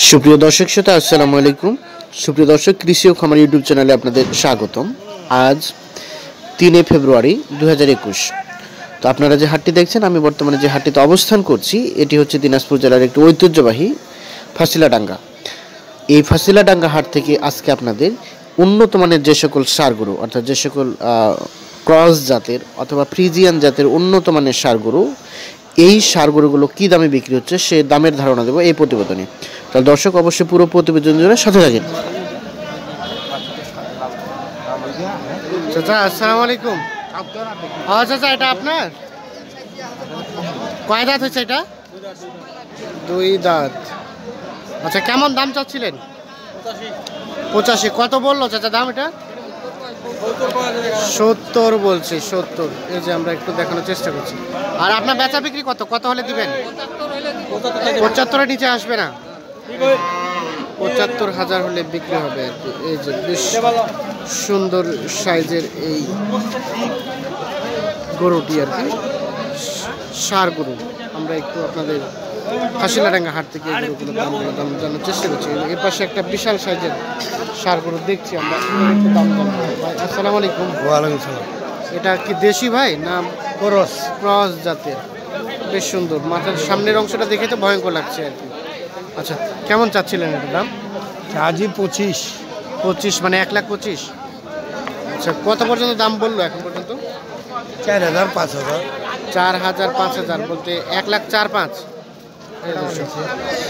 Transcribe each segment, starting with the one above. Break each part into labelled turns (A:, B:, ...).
A: সুপ্রিয় দর্শক শ্রোতা আসসালামু আলাইকুম। সুপ্রিয় দর্শক, কৃষি ও খামার ইউটিউব চ্যানেলে আপনাদের স্বাগতম। আজ 3 ফেব্রুয়ারি 2021। তো আপনারা যে হাটটি দেখছেন, আমি বর্তমানে যে হাটটিতে অবস্থান করছি এটি হচ্ছে দিনাজপুর জেলার একটি ঐতিহ্যবাহী ফাঁসিলাডাঙ্গা। এই ফাঁসিলাডাঙ্গা হাট থেকে আজকে আপনাদের উন্নত মানের যে সকল ষাঁড় গরু, অর্থাৎ যে সকল ক্রস জাতের অথবা ফ্রিজিয়ান জাতের উন্নত মানের ষাঁড় গরু, এই ষাঁড় গরুগুলো কী দামে বিক্রি হচ্ছে সে দামের ধারণা দেবো এই প্রতিবেদনে। তাহলে দর্শক অবশ্যই পুরো প্রতিবেদন জুড়ে সাথে থাকেন। চাচা আসসালামু আলাইকুম। হ্যাঁ চাচা, এটা আপনার কয় দাঁত হচ্ছে? এটা 2 দাঁত। আচ্ছা, কেমন দাম চাচ্ছিলেন? 85। কত বললো চাচা দাম? এটা 70 বলছে। 70। এই যে আমরা একটু দেখানোর চেষ্টা করছি। আর আপনার বেচা বিক্রি কত কত হলে দিবেন? 75-এর নিচে আসবে না? 75,000 হলে বিক্রি হবে আর কি। এই যে বেশ সুন্দর সাইজের এই গরুটি আর কি, ষাঁড় গরু। আমরা একটু আপনাদের ফাঁসিলাডাঙ্গা হাট থেকে এই গরুগুলোর দাম জানার চেষ্টা করছি। এর পাশে একটা বিশাল সাইজের ষাঁড় গরু দেখছি আমরা, একটু দাম জানবো। ভাই আসসালামু আলাইকুম।
B: ওয়ালাইকুম আসসালাম।
A: এটা কি দেশি ভাই না ক্রস জাতের? বেশ সুন্দর। মাথার সামনের অংশটা দেখে তো ভয়ঙ্কর লাগছে আর কি। আচ্ছা, কেমন চাচ্ছিলেন এটার দাম?
B: আজই 25।
A: 25 মানে 1,25,000। আচ্ছা, কত পর্যন্ত দাম বললো এখন পর্যন্ত?
B: 4,000 5,000।
A: 4,000 5,000 বলতে 1,04,500।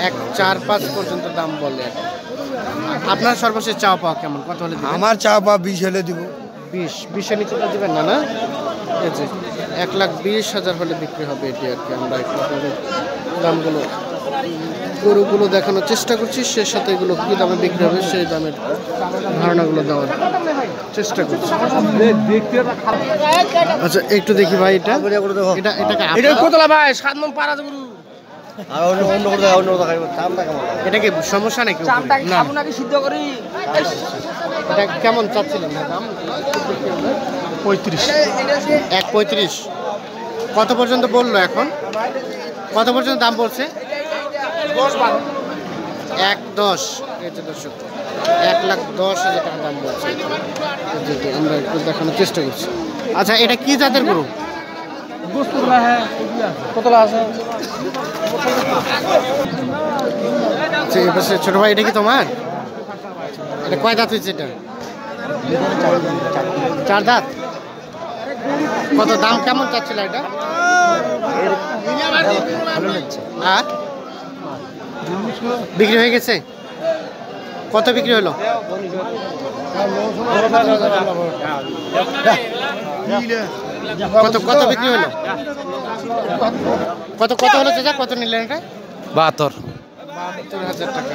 A: 1,04,500 পর্যন্ত দাম বলে। আপনার সর্বশেষ চাওয়া পাওয়া কেমন? কত হলে দিবেন?
B: আমার চা বা 20 হলে দিব।
A: 20-20-এর নিচে তো দিবেন না? না, এই যে 1,20,000 হলে বিক্রি হবে এটি আর কি। আমরা একটু আপনাদের দামগুলো গরুগুলো দেখানোর চেষ্টা করছি, সে সাথে এগুলো কী দামে বিক্রি হবে সেই দামের ধারণাগুলো দেওয়ার চেষ্টা করছি। আচ্ছা, একটু দেখি ভাই, এটা কোতলা ভাই 7 মণ পারা গরু। এটা কি সমস্যা নাকি? এটা কেমন চাচ্ছিলেন দাম?
B: 35।
A: 1,35,000। কত পর্যন্ত বললো এখন? কত পর্যন্ত দাম বলছে? 1,10,000। এই যে দর্শক, 1,10,000 টাকা দাম বলছে। আমরা একটু দেখানোর চেষ্টা করছি। আচ্ছা, এটা কি জাতের গরু? ছোট ভাই, এটা কি তোমার? এটা কয় দাঁত হয়েছে? এটা 4 দাঁত। কত দাম কেমন চাচ্ছিল এটা? আর বিক্রি হয়ে গেছে? কত বিক্রি হলো? কত কত বিক্রি হলো? কত কত হলো চাচা? কত নিলেন এটা? 72,000 টাকা।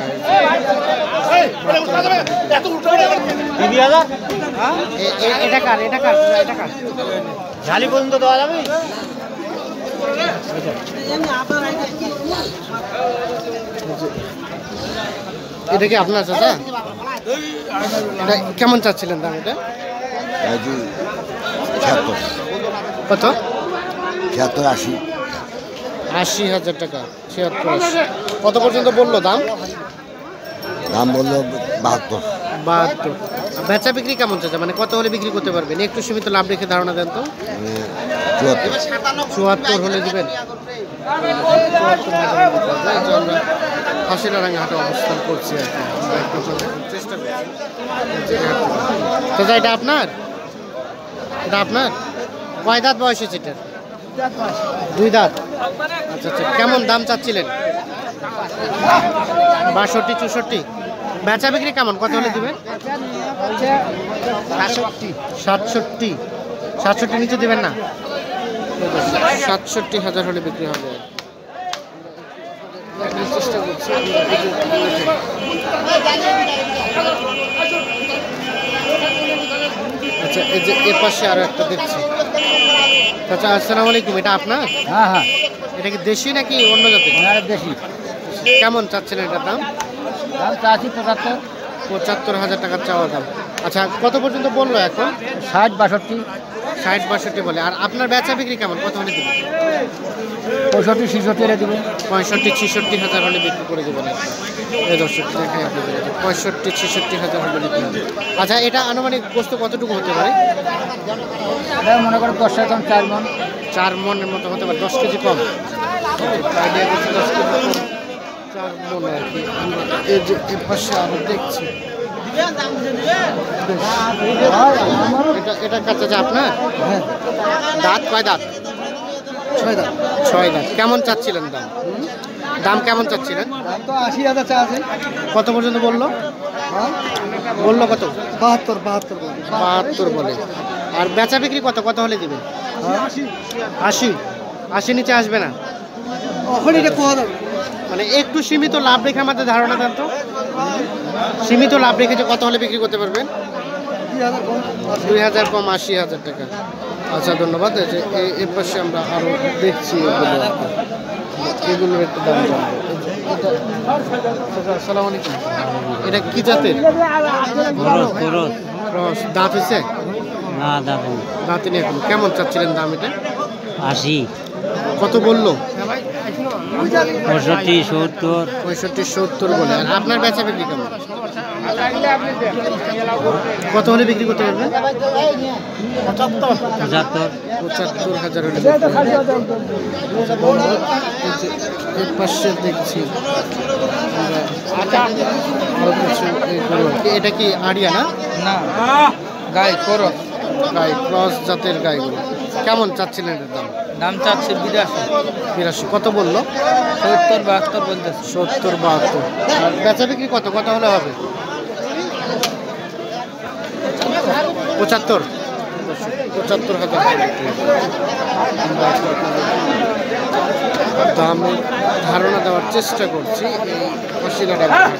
A: এটা কার? এটা কার? এটা কার? ঝালি পর্যন্ত দেওয়া যাবে? এটা কি আপনার চাচা? এটা কেমন চাচ্ছিলেন দাম? এটা কত? 80,000 টাকা। 76-80। কত পর্যন্ত বললো দাম?
B: দাম বললো 72।
A: বেচা বিক্রি কেমন চাচা? মানে কত হলে বিক্রি করতে পারবেন? একটু সীমিত লাভ রেখে ধারণা দেন তো। 74 হলে দিবেন? আমরা ফাঁসিলাডাঙ্গা হাটে অবস্থান করছি আর কি। চেষ্টা করছি। চাচা, এটা আপনার? এটা আপনার কয় দাঁত বয়স হয়েছে এটার? 2 দাঁত। আচ্ছা আচ্ছা, কেমন দাম চাচ্ছিলেন? 62-64। বেচা বিক্রি কেমন? কত হলে দিবেন? 67 নিচে দিবেন না? 67,000 হলে বিক্রি হবে। চেষ্টা করছি। আচ্ছা, এই যে এর পাশে আরো একটা দেখছি। আচ্ছা, আসসালামু আলাইকুম। এটা আপনার?
B: হ্যাঁ হ্যাঁ,
A: এটা কি দেশি নাকি অন্য জাতের?
B: দেশি।
A: কেমন চাচ্ছেন এটার দাম?
B: দাম চাচ্ছি 75।
A: 75,000 টাকার চাওয়া দাম। আচ্ছা, কত পর্যন্ত বললো এখন?
B: 60-62।
A: 60-62 বলে। আর আপনার বেচা বিক্রি কেমন? কত হলে দিবেন?
B: 65-66 দেবে।
A: 65-66 হাজার হলে বিক্রি করে দেবেন। এই দর্শক দেখাই আপনাদের 65-66 হাজার হলে বিক্রি হবে। আচ্ছা, এটা আনুমানিক গোস্ত কতটুকু হতে পারে?
B: এটা মনে করো 10 টাকা 4 মন।
A: 4 মনের মতো হতে পারে, 10 কেজি কম। আইডিয়া করছি 10 কেজি কম, 4 মন আর কি। এই যে এই পাশে আরো দেখছি, এটা কাছে যে আপনার দাঁত কয় দাঁত?
B: 6 দাম।
A: 6 দাঁত। কেমন চাচ্ছিলেন দাম? দাম কেমন চাচ্ছিলেন?
B: দাম তো 80,000 চা আছে।
A: কত পর্যন্ত বললো?
B: হ্যাঁ
A: বললো কত?
B: 72
A: বলে। আর বেচা বিক্রি কত কত হলে দিবেন? 80 নিচে আসবে না?
B: ওখানে এটা কোয়া যাবে।
A: মানে একটু সীমিত লাভ রেখে আমাদের ধারণা দেন তো। সীমিত লাভ রেখে যে কত হলে বিক্রি করতে পারবেন? 2000 কম 80,000 টাকা। আচ্ছা, ধন্যবাদ। এই যে এর পাশে আমরা আরো দেখছি, এগুলোর একটু দাম জানবো। আসসালামু আলাইকুম। এটা কি জাতের? ক্রস। দাঁত হয়েছে?
C: না
A: দাঁতে নেই এখন। কেমন চাচ্ছিলেন দাম এটা?
C: 80
A: কত বললো?
C: 65-70
A: বলে। আর আপনার বেচা বিক্রি কেমন? কত হলে বিক্রি করতে পারবেন? 75,000 হলে বিক্রি করবেন। এর পাশে দেখছি আরো কিছু। এটা কি আড়িয়া না?
B: না গাই করো।
A: গাই, ক্রস জাতের গাইগুলো। কেমন চাচ্ছিলেন এর দাম?
B: দাম চাচ্ছে
A: 82। কত বললো?
B: 70-72 বলতেছে।
A: 70-72। আর বেচা বিক্রি কত কত হলে হবে? 75,000 দামের ধারণা দেওয়ার চেষ্টা করছি এই অশিলাটা থেকে।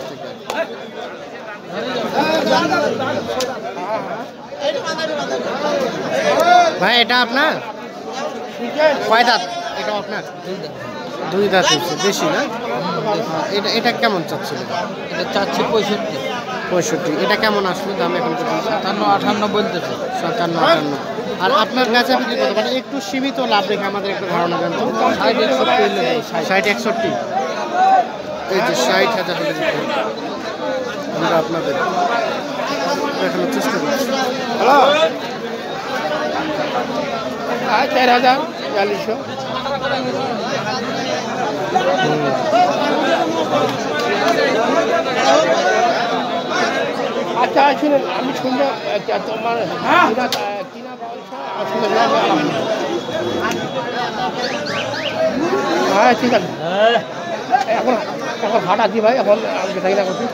A: ভাই, এটা আপনার কয় দাঁত? এটা আপনার 2 দাঁত হচ্ছে, বেশি না? এটা কেমন চাচ্ছিল?
B: এটা চাচ্ছে 65।
A: এটা কেমন আসলো দাম এখন পর্যন্ত?
B: 57-58 বলতেছে।
A: 57-58। আর আপনার বেচা বিক্রি কত? মানে একটু সীমিত লাভ রেখে আমাদের একটু ধারণা দেন তো। 60-61। এই যে 60,000 হলে বিক্রি হবে। আমরা আপনাদের দেখানোর চেষ্টা করছি। হ্যালো, 4,000-4200।
D: আচ্ছা, শুনুন, আমি শুনবো তোমার হ্যাঁ, ঠিক আছে। এখন এখন হাট আছি ভাই, এখন আমি থাকি না করছি।